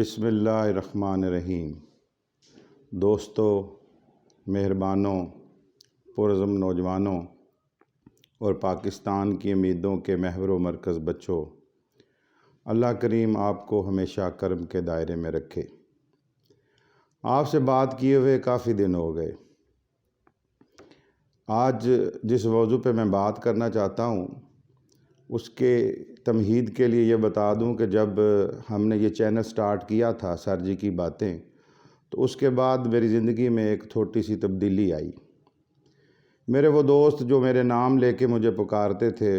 بسم اللہ الرحمن الرحیم۔ دوستو، مہربانوں، پرعزم نوجوانوں اور پاکستان کی امیدوں کے محور و مرکز بچوں، اللہ کریم آپ کو ہمیشہ کرم کے دائرے میں رکھے۔ آپ سے بات کیے ہوئے کافی دن ہو گئے۔ آج جس موضوع پہ میں بات کرنا چاہتا ہوں اس کے تمہید کے لیے یہ بتا دوں کہ جب ہم نے یہ چینل سٹارٹ کیا تھا سر جی کی باتیں، تو اس کے بعد میری زندگی میں ایک چھوٹی سی تبدیلی آئی۔ میرے وہ دوست جو میرے نام لے کے مجھے پکارتے تھے،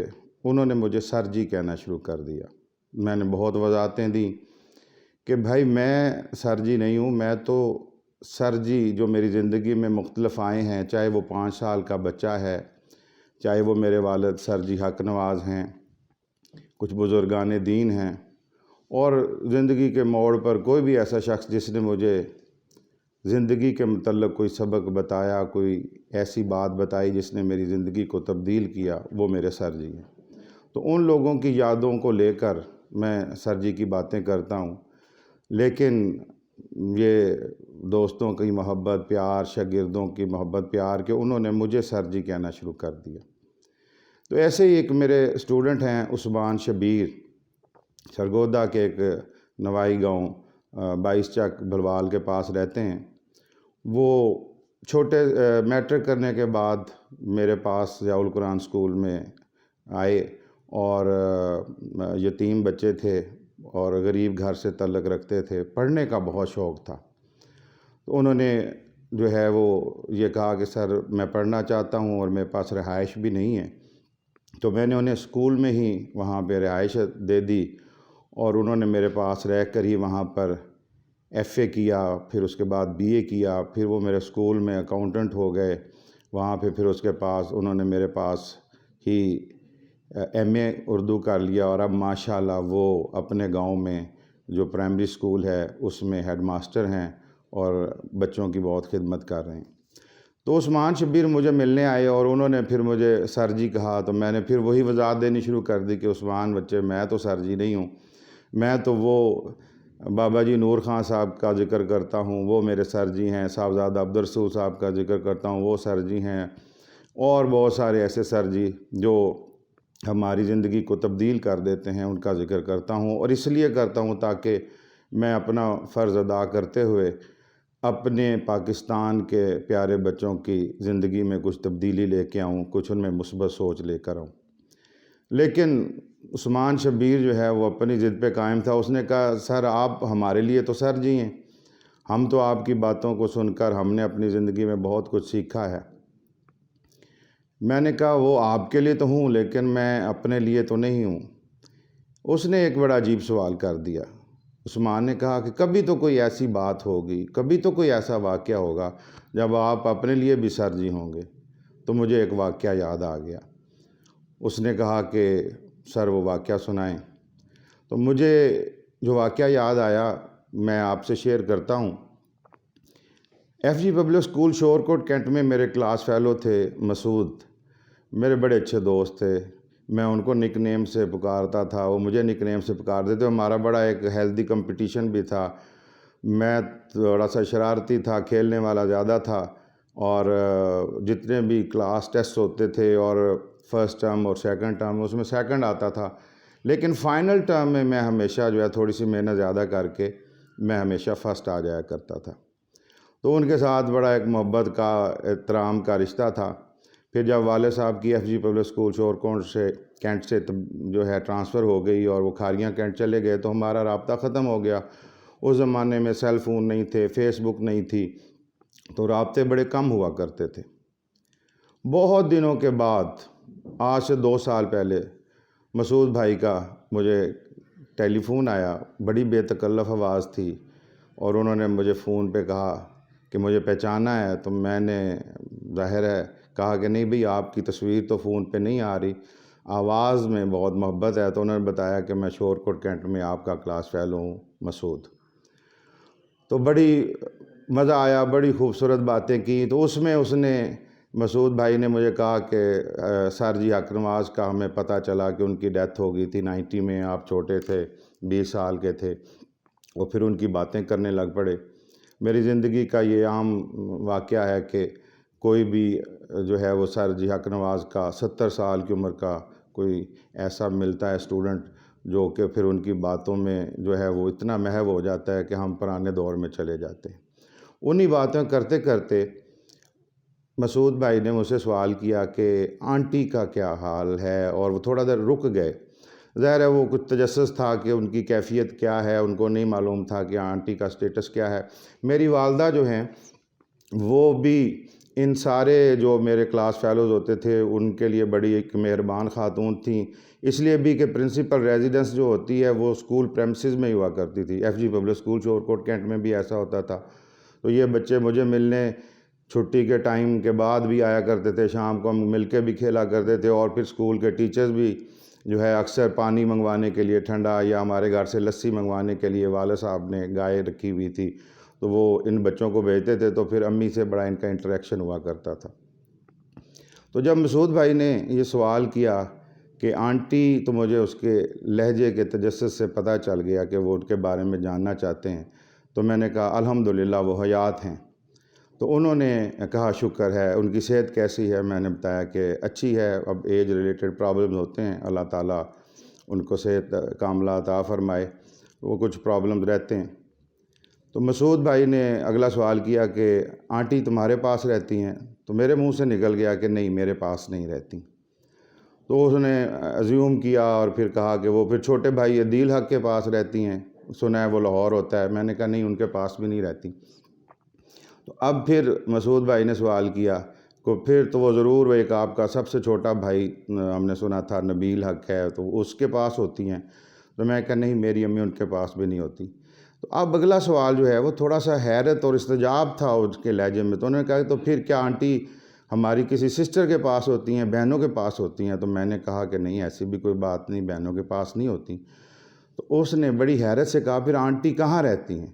انہوں نے مجھے سر جی کہنا شروع کر دیا۔ میں نے بہت وضاحتیں دیں کہ بھائی میں سر جی نہیں ہوں، میں تو سر جی جو میری زندگی میں مختلف آئے ہیں، چاہے وہ 5 سال کا بچہ ہے، چاہے وہ میرے والد سر جی حق نواز ہیں، کچھ بزرگان دین ہیں، اور زندگی کے موڑ پر کوئی بھی ایسا شخص جس نے مجھے زندگی کے متعلق کوئی سبق بتایا، کوئی ایسی بات بتائی جس نے میری زندگی کو تبدیل کیا، وہ میرے سر جی ہیں۔ تو ان لوگوں کی یادوں کو لے کر میں سر جی کی باتیں کرتا ہوں، لیکن یہ دوستوں کی محبت پیار، شاگردوں کی محبت پیار کہ انہوں نے مجھے سر جی کہنا شروع کر دیا۔ تو ایسے ہی ایک میرے اسٹوڈنٹ ہیں عثمان شبیر، سرگودا کے ایک نوائی گاؤں 22 چک بلوال کے پاس رہتے ہیں۔ وہ چھوٹے میٹرک کرنے کے بعد میرے پاس ضیاء القرآن اسکول میں آئے، اور یتیم بچے تھے اور غریب گھر سے تعلق رکھتے تھے، پڑھنے کا بہت شوق تھا۔ تو انہوں نے جو ہے وہ یہ کہا کہ سر میں پڑھنا چاہتا ہوں اور میرے پاس رہائش بھی نہیں ہے۔ تو میں نے انہیں اسکول میں ہی وہاں پہ رہائش دے دی، اور انہوں نے میرے پاس رہ کر ہی وہاں پر ایف اے کیا، پھر اس کے بعد بی اے کیا، پھر وہ میرے اسکول میں اکاؤنٹنٹ ہو گئے وہاں پہ، پھر اس کے پاس انہوں نے میرے پاس ہی ایم اے اردو کر لیا، اور اب ماشاءاللہ وہ اپنے گاؤں میں جو پرائمری اسکول ہے اس میں ہیڈ ماسٹر ہیں اور بچوں کی بہت خدمت کر رہے ہیں۔ تو عثمان شبیر مجھے ملنے آئے اور انہوں نے پھر مجھے سر جی کہا، تو میں نے پھر وہی وضاحت دینی شروع کر دی کہ عثمان بچے، میں تو سر جی نہیں ہوں، میں تو وہ بابا جی نور خان صاحب کا ذکر کرتا ہوں، وہ میرے سر جی ہیں، صاحبزادہ عبدالرسول صاحب کا ذکر کرتا ہوں، وہ سر جی ہیں، اور بہت سارے ایسے سر جی جو ہماری زندگی کو تبدیل کر دیتے ہیں، ان کا ذکر کرتا ہوں، اور اس لیے کرتا ہوں تاکہ میں اپنا فرض ادا کرتے ہوئے اپنے پاکستان کے پیارے بچوں کی زندگی میں کچھ تبدیلی لے کے آؤں، کچھ ان میں مثبت سوچ لے کر آؤں۔ لیکن عثمان شبیر جو ہے وہ اپنی ضد پہ قائم تھا۔ اس نے کہا سر آپ ہمارے لیے تو سر جی ہیں، ہم تو آپ کی باتوں کو سن کر ہم نے اپنی زندگی میں بہت کچھ سیکھا ہے۔ میں نے کہا وہ آپ کے لیے تو ہوں، لیکن میں اپنے لیے تو نہیں ہوں۔ اس نے ایک بڑا عجیب سوال کر دیا۔ عثمان نے کہا کہ کبھی تو کوئی ایسی بات ہوگی، کبھی تو کوئی ایسا واقعہ ہوگا جب آپ اپنے لیے بھی سر جی ہوں گے۔ تو مجھے ایک واقعہ یاد آ گیا۔ اس نے کہا کہ سر وہ واقعہ سنائیں۔ تو مجھے جو واقعہ یاد آیا میں آپ سے شیئر کرتا ہوں۔ F G public school Shorkot Cantt میں میرے کلاس فیلو تھے مسعود، میرے بڑے اچھے دوست تھے۔ میں ان کو نک نیم سے پکارتا تھا، وہ مجھے نک نیم سے پکارتے تھے۔ ہمارا بڑا ایک ہیلدی کمپٹیشن بھی تھا۔ میں تھوڑا سا شرارتی تھا، کھیلنے والا زیادہ تھا، اور جتنے بھی کلاس ٹیسٹ ہوتے تھے اور فرسٹ ٹرم اور سیکنڈ ٹرم اس میں سیکنڈ آتا تھا، لیکن فائنل ٹرم میں میں ہمیشہ جو ہے تھوڑی سی محنت زیادہ کر کے میں ہمیشہ فرسٹ آ جایا کرتا تھا۔ تو ان کے ساتھ بڑا ایک محبت کا، احترام کا رشتہ تھا۔ پھر جب والد صاحب کی F G public school Shorkot سے کینٹ سے جو ہے ٹرانسفر ہو گئی اور وہ کھاریاں کینٹ چلے گئے، تو ہمارا رابطہ ختم ہو گیا۔ اس زمانے میں سیل فون نہیں تھے، فیس بک نہیں تھی، تو رابطے بڑے کم ہوا کرتے تھے۔ بہت دنوں کے بعد، آج سے 2 سال پہلے، مسعود بھائی کا مجھے ٹیلی فون آیا، بڑی بے تکلف آواز تھی، اور انہوں نے مجھے فون پہ کہا کہ مجھے پہچانا ہے۔ تو میں نے ظاہر ہے کہا کہ نہیں بھئی آپ کی تصویر تو فون پہ نہیں آ رہی، آواز میں بہت محبت ہے۔ تو انہوں نے بتایا کہ میں شورکوٹ کینٹ میں آپ کا کلاس فیلو ہوں مسعود۔ تو بڑی مزہ آیا، بڑی خوبصورت باتیں کی۔ تو اس میں اس نے مسعود بھائی نے مجھے کہا کہ سر جی حق نواز کا ہمیں پتہ چلا کہ ان کی ڈیتھ ہو گئی تھی 90 میں، آپ چھوٹے تھے، 20 سال کے تھے۔ اور پھر ان کی باتیں کرنے لگ پڑے۔ میری زندگی کا یہ عام واقعہ ہے کہ کوئی بھی جو ہے وہ سر جی حق نواز کا 70 سال کی عمر کا کوئی ایسا ملتا ہے اسٹوڈنٹ جو کہ پھر ان کی باتوں میں جو ہے وہ اتنا محو ہو جاتا ہے کہ ہم پرانے دور میں چلے جاتے ہیں۔ انہی باتیں کرتے کرتے مسعود بھائی نے مجھ سے سوال کیا کہ آنٹی کا کیا حال ہے، اور وہ تھوڑا دیر رک گئے۔ ظاہر ہے وہ کچھ تجسس تھا کہ ان کی کیفیت کیا ہے، ان کو نہیں معلوم تھا کہ آنٹی کا سٹیٹس کیا ہے۔ میری والدہ جو ہیں وہ بھی ان سارے جو میرے کلاس فیلوز ہوتے تھے ان کے لیے بڑی ایک مہربان خاتون تھیں، اس لیے بھی کہ پرنسپل ریزیڈنس جو ہوتی ہے وہ اسکول پریمسز میں ہی ہوا کرتی تھی۔ ایف جی پبلک اسکول شور کوٹ کینٹ میں بھی ایسا ہوتا تھا، تو یہ بچے مجھے ملنے چھٹی کے ٹائم کے بعد بھی آیا کرتے تھے، شام کو ہم مل کے بھی کھیلا کرتے تھے، اور پھر اسکول کے ٹیچرز بھی جو ہے اکثر پانی منگوانے کے لیے ٹھنڈا، یا ہمارے گھر سے لسی منگوانے کے لیے والد صاحب نے گائے رکھی ہوئی تھی تو وہ ان بچوں کو بھیجتے تھے، تو پھر امی سے بڑا ان کا انٹریکشن ہوا کرتا تھا۔ تو جب مسعود بھائی نے یہ سوال کیا کہ آنٹی، تو مجھے اس کے لہجے کے تجسس سے پتہ چل گیا کہ وہ ان کے بارے میں جاننا چاہتے ہیں، تو میں نے کہا الحمدللہ وہ حیات ہیں۔ تو انہوں نے کہا شکر ہے، ان کی صحت کیسی ہے؟ میں نے بتایا کہ اچھی ہے، اب ایج ریلیٹڈ پرابلمز ہوتے ہیں، اللہ تعالیٰ ان کو صحت کاملہ عطا فرمائے، وہ کچھ پرابلمز رہتے ہیں۔ تو مسعود بھائی نے اگلا سوال کیا کہ آنٹی تمہارے پاس رہتی ہیں؟ تو میرے منہ سے نکل گیا کہ نہیں، میرے پاس نہیں رہتی۔ تو اس نے ازیوم کیا اور پھر کہا کہ وہ پھر چھوٹے بھائی عدیل حق کے پاس رہتی ہیں، سنا ہے وہ لاہور ہوتا ہے۔ میں نے کہا نہیں، ان کے پاس بھی نہیں رہتی۔ تو اب پھر مسعود بھائی نے سوال کیا کہ پھر تو وہ ضرور ایک آپ کا سب سے چھوٹا بھائی ہم نے سنا تھا نبیل حق ہے، تو اس کے پاس ہوتی ہیں؟ تو میں کہا نہیں، میری امی ان کے پاس بھی نہیں ہوتی۔ تو اب اگلا سوال جو ہے وہ تھوڑا سا حیرت اور استجاب تھا اس کے لہجے میں، تو انہوں نے کہا تو پھر کیا آنٹی ہماری کسی سسٹر کے پاس ہوتی ہیں، بہنوں کے پاس ہوتی ہیں؟ تو میں نے کہا کہ نہیں، ایسی بھی کوئی بات نہیں، بہنوں کے پاس نہیں ہوتی۔ تو اس نے بڑی حیرت سے کہا پھر آنٹی کہاں رہتی ہیں؟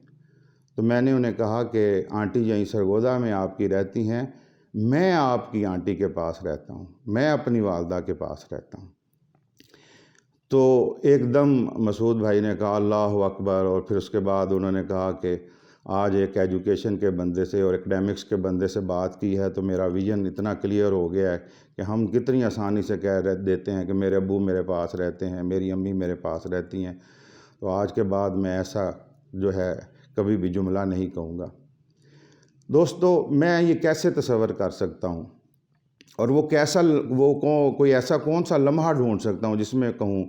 تو میں نے انہیں کہا کہ آنٹی یہیں سرگودا میں آپ کی رہتی ہیں، میں آپ کی آنٹی کے پاس رہتا ہوں، میں اپنی والدہ کے پاس رہتا ہوں۔ تو ایک دم مسعود بھائی نے کہا اللہ اکبر، اور پھر اس کے بعد انہوں نے کہا کہ آج ایک ایجوکیشن کے بندے سے اور اکیڈیمکس کے بندے سے بات کی ہے تو میرا ویژن اتنا کلیئر ہو گیا ہے کہ ہم کتنی آسانی سے کہہ دیتے ہیں کہ میرے ابو میرے پاس رہتے ہیں، میری امی میرے پاس رہتی ہیں۔ تو آج کے بعد میں ایسا جو ہے کبھی بھی جملہ نہیں کہوں گا۔ دوستو، میں یہ کیسے تصور کر سکتا ہوں، اور کوئی ایسا کون سا لمحہ ڈھونڈ سکتا ہوں جس میں کہوں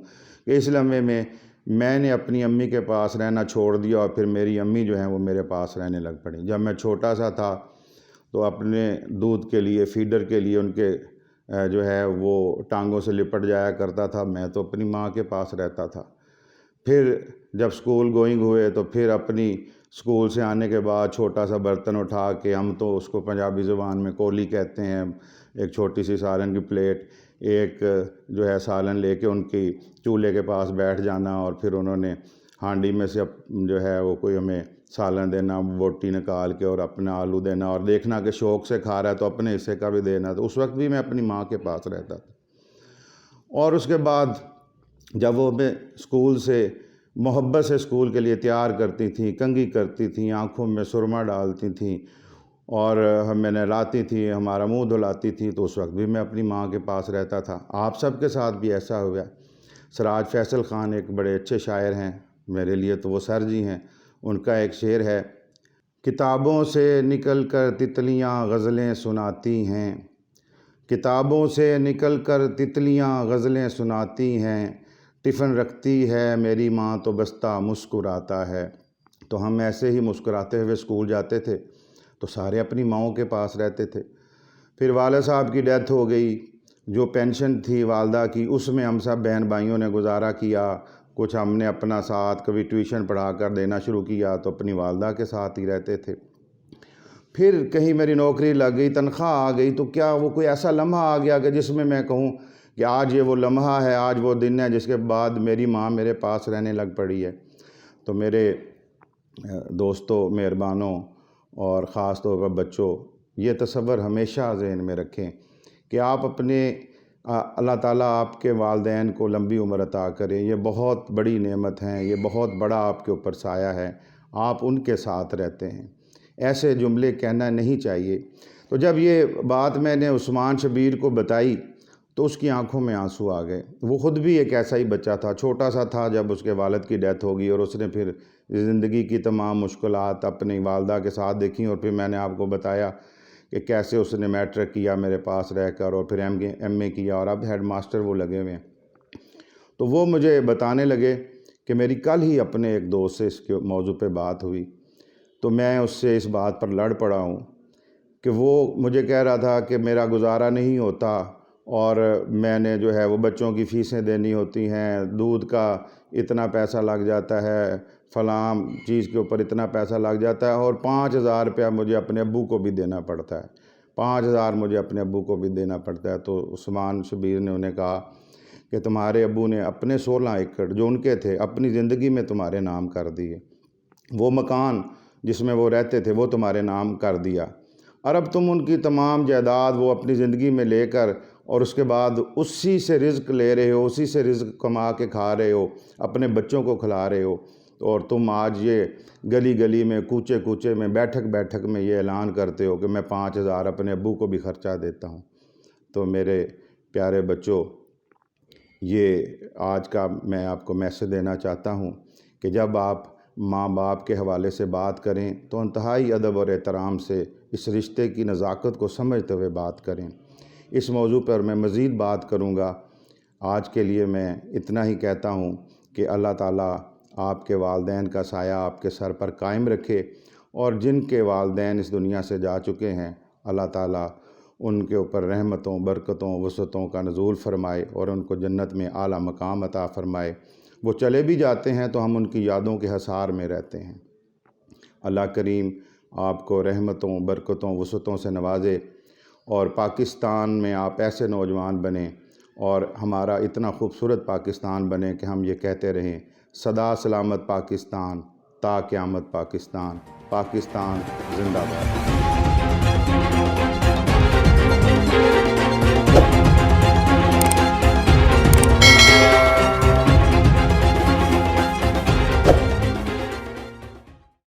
کہ اس لمحے میں نے اپنی امی کے پاس رہنا چھوڑ دیا اور پھر میری امی جو ہیں وہ میرے پاس رہنے لگ پڑیں۔ جب میں چھوٹا سا تھا تو اپنے دودھ کے لیے، فیڈر کے لیے ان کے جو ہے وہ ٹانگوں سے لپٹ جایا کرتا تھا، میں تو اپنی ماں کے پاس رہتا تھا۔ پھر جب اسکول گوئنگ ہوئے تو پھر اپنی اسکول سے آنے کے بعد چھوٹا سا برتن اٹھا کے، ہم تو اس کو پنجابی زبان میں کولی کہتے ہیں، ایک چھوٹی سی سالن کی پلیٹ، ایک جو ہے سالن لے کے ان کی چولہے کے پاس بیٹھ جانا، اور پھر انہوں نے ہانڈی میں سے جو ہے وہ کوئی ہمیں سالن دینا، بوٹی نکال کے، اور اپنا آلو دینا، اور دیکھنا کہ شوق سے کھا رہا ہے تو اپنے حصے کا بھی دینا۔ تو اس وقت بھی میں اپنی ماں کے پاس رہتا تھا۔ اور اس کے بعد جب وہ ہمیں اسکول سے محبت سے اسکول کے لیے تیار کرتی تھیں، کنگھی کرتی تھیں، آنکھوں میں سرما ڈالتی تھیں اور ہمیں نہلاتی تھیں، ہمارا منہ دھلاتی تھیں، تو اس وقت بھی میں اپنی ماں کے پاس رہتا تھا۔ آپ سب کے ساتھ بھی ایسا ہوا۔ سراج فیصل خان ایک بڑے اچھے شاعر ہیں، میرے لیے تو وہ سر جی ہیں۔ ان کا ایک شعر ہے، کتابوں سے نکل کر تتلیاں غزلیں سناتی ہیں، کتابوں سے نکل کر تتلیاں غزلیں سناتی ہیں، ٹفن رکھتی ہے میری ماں تو بستہ مسکراتا ہے۔ تو ہم ایسے ہی مسکراتے ہوئے اسکول جاتے تھے، تو سارے اپنی ماؤں کے پاس رہتے تھے۔ پھر والد صاحب کی ڈیتھ ہو گئی، جو پینشن تھی والدہ کی اس میں ہم سب بہن بھائیوں نے گزارا کیا، کچھ ہم نے اپنا ساتھ کبھی ٹیوشن پڑھا کر دینا شروع کیا، تو اپنی والدہ کے ساتھ ہی رہتے تھے۔ پھر کہیں میری نوکری لگ گئی، تنخواہ آ گئی، تو کیا وہ کوئی ایسا لمحہ آ گیا کہ جس میں کہوں کہ آج یہ وہ لمحہ ہے، آج وہ دن ہے جس کے بعد میری ماں میرے پاس رہنے لگ پڑی ہے۔ تو میرے دوستوں، مہربانوں اور خاص طور پر بچوں، یہ تصور ہمیشہ ذہن میں رکھیں کہ آپ اپنے اللہ تعالیٰ آپ کے والدین کو لمبی عمر عطا کرے، یہ بہت بڑی نعمت ہیں، یہ بہت بڑا آپ کے اوپر سایہ ہے، آپ ان کے ساتھ رہتے ہیں، ایسے جملے کہنا نہیں چاہیے۔ تو جب یہ بات میں نے عثمان شبیر کو بتائی تو اس کی آنکھوں میں آنسو آ گئے۔ وہ خود بھی ایک ایسا ہی بچہ تھا، چھوٹا سا تھا جب اس کے والد کی ڈیتھ ہوگی، اور اس نے پھر زندگی کی تمام مشکلات اپنی والدہ کے ساتھ دیکھیں، اور پھر میں نے آپ کو بتایا کہ کیسے اس نے میٹرک کیا میرے پاس رہ کر، اور پھر ایم اے کیا، اور اب ہیڈ ماسٹر وہ لگے ہوئے ہیں۔ تو وہ مجھے بتانے لگے کہ میری کل ہی اپنے ایک دوست سے اس کے موضوع پہ بات ہوئی، تو میں اس سے اس بات پر لڑ پڑا ہوں کہ وہ مجھے کہہ رہا تھا کہ میرا گزارا نہیں ہوتا، اور میں نے جو ہے وہ بچوں کی فیسیں دینی ہوتی ہیں، دودھ کا اتنا پیسہ لگ جاتا ہے، فلاں چیز کے اوپر اتنا پیسہ لگ جاتا ہے، اور 5,000 روپیہ مجھے اپنے ابو کو بھی دینا پڑتا ہے، 5,000 مجھے اپنے ابو کو بھی دینا پڑتا ہے۔ تو عثمان شبیر نے انہیں کہا کہ تمہارے ابو نے اپنے 16 ایکڑ جو ان کے تھے اپنی زندگی میں تمہارے نام کر دیے، وہ مکان جس میں وہ رہتے تھے وہ تمہارے نام کر دیا، اور اب تم ان کی تمام جائیداد وہ اپنی زندگی میں لے کر، اور اس کے بعد اسی سے رزق لے رہے ہو، اسی سے رزق کما کے کھا رہے ہو، اپنے بچوں کو کھلا رہے ہو، اور تم آج یہ گلی گلی میں کوچے کوچے میں بیٹھک بیٹھک میں یہ اعلان کرتے ہو کہ میں 5,000 اپنے ابو کو بھی خرچہ دیتا ہوں۔ تو میرے پیارے بچوں، یہ آج کا میں آپ کو میسج دینا چاہتا ہوں کہ جب آپ ماں باپ کے حوالے سے بات کریں تو انتہائی ادب اور احترام سے اس رشتے کی نزاکت کو سمجھتے ہوئے بات کریں۔ اس موضوع پر میں مزید بات کروں گا، آج کے لیے میں اتنا ہی کہتا ہوں کہ اللہ تعالیٰ آپ کے والدین کا سایہ آپ کے سر پر قائم رکھے، اور جن کے والدین اس دنیا سے جا چکے ہیں اللہ تعالیٰ ان کے اوپر رحمتوں، برکتوں، وسعتوں کا نزول فرمائے، اور ان کو جنت میں اعلیٰ مقام عطا فرمائے۔ وہ چلے بھی جاتے ہیں تو ہم ان کی یادوں کے حصار میں رہتے ہیں۔ اللہ کریم آپ کو رحمتوں، برکتوں، وسعتوں سے نوازے، اور پاکستان میں آپ ایسے نوجوان بنیں، اور ہمارا اتنا خوبصورت پاکستان بنے کہ ہم یہ کہتے رہیں سدا سلامت پاکستان، تا قیامت پاکستان، پاکستان زندہ باد۔